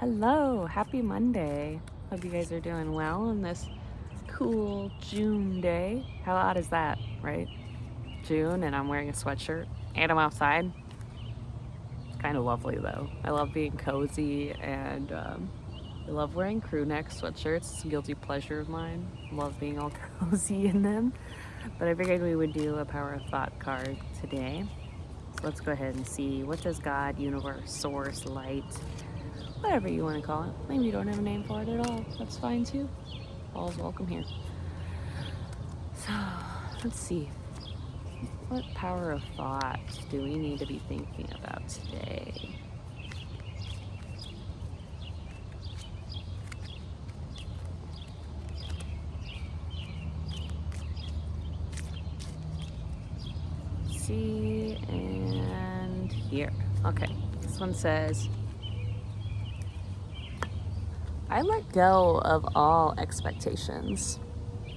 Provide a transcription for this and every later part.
Hello, happy Monday. Hope you guys are doing well on this cool June day. How odd is that, right? June, and I'm wearing a sweatshirt and I'm outside. It's kind of lovely though. I love being cozy and I love wearing crew neck sweatshirts. It's a guilty pleasure of mine. Love being all cozy in them. But I figured we would do a Power of Thought card today. So let's go ahead and see, what does God, universe, source, light, whatever you want to call it. Maybe you don't have a name for it at all. That's fine too. All's welcome here. So let's see. What power of thought do we need to be thinking about today? See, and here. Okay, this one says, I let go of all expectations.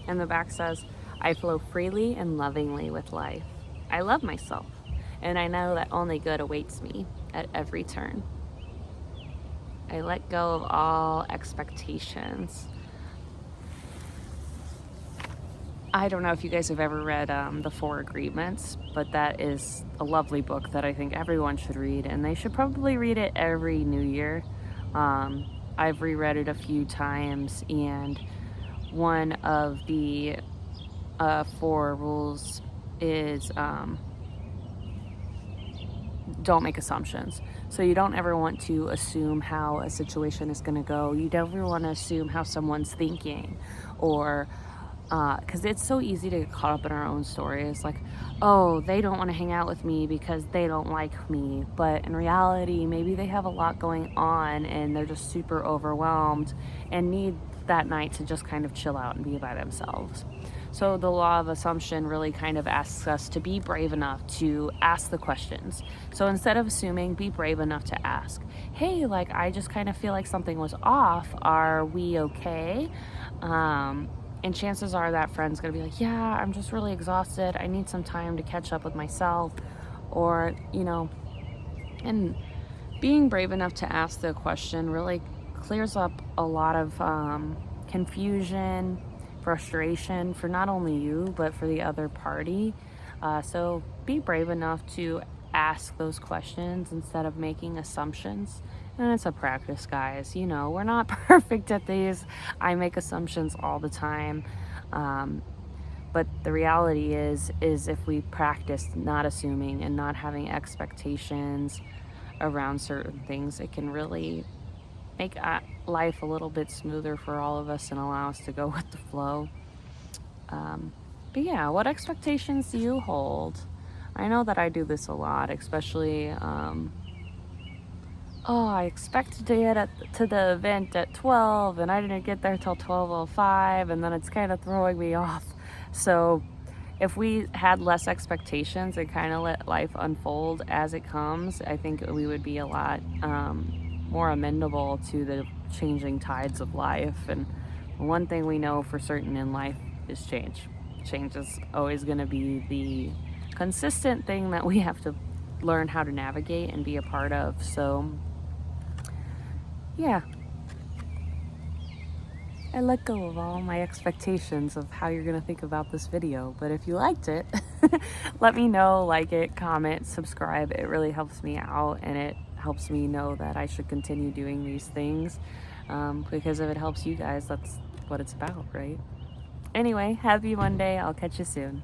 And the back says, I flow freely and lovingly with life. I love myself, and I know that only good awaits me at every turn. I let go of all expectations. I don't know if you guys have ever read The Four Agreements, but that is a lovely book that I think everyone should read, and they should probably read it every new year. I've reread it a few times, and one of the four rules is don't make assumptions. So you don't ever want to assume how a situation is going to go. You don't ever want to assume how someone's thinking, or because it's so easy to get caught up in our own stories, like, oh, they don't want to hang out with me because they don't like me. But in reality, maybe they have a lot going on and they're just super overwhelmed and need that night to just kind of chill out and be by themselves. So the law of assumption really kind of asks us to be brave enough to ask the questions. So instead of assuming, be brave enough to ask, hey, like, I just kind of feel like something was off. Are we okay? And chances are that friend's gonna be like, yeah, I'm just really exhausted. I need some time to catch up with myself. Or, and being brave enough to ask the question really clears up a lot of confusion, frustration for not only you, but for the other party. So be brave enough to ask those questions instead of making assumptions. And it's a practice, guys. We're not perfect at these. I make assumptions all the time. But the reality is if we practice not assuming and not having expectations around certain things, it can really make life a little bit smoother for all of us and allow us to go with the flow. But yeah, what expectations do you hold? I know that I do this a lot, especially, I expected to get to the event at 12 and I didn't get there till 12:05, and then it's kind of throwing me off. So if we had less expectations and kind of let life unfold as it comes, I think we would be a lot more amenable to the changing tides of life. And one thing we know for certain in life is change. Change is always going to be the consistent thing that we have to learn how to navigate and be a part of. So yeah, I let go of all my expectations of how you're going to think about this video. But if you liked it, let me know, like it, comment, subscribe. It really helps me out, and it helps me know that I should continue doing these things, because if it helps you guys, that's what it's about, right? Anyway, happy Monday. I'll catch you soon.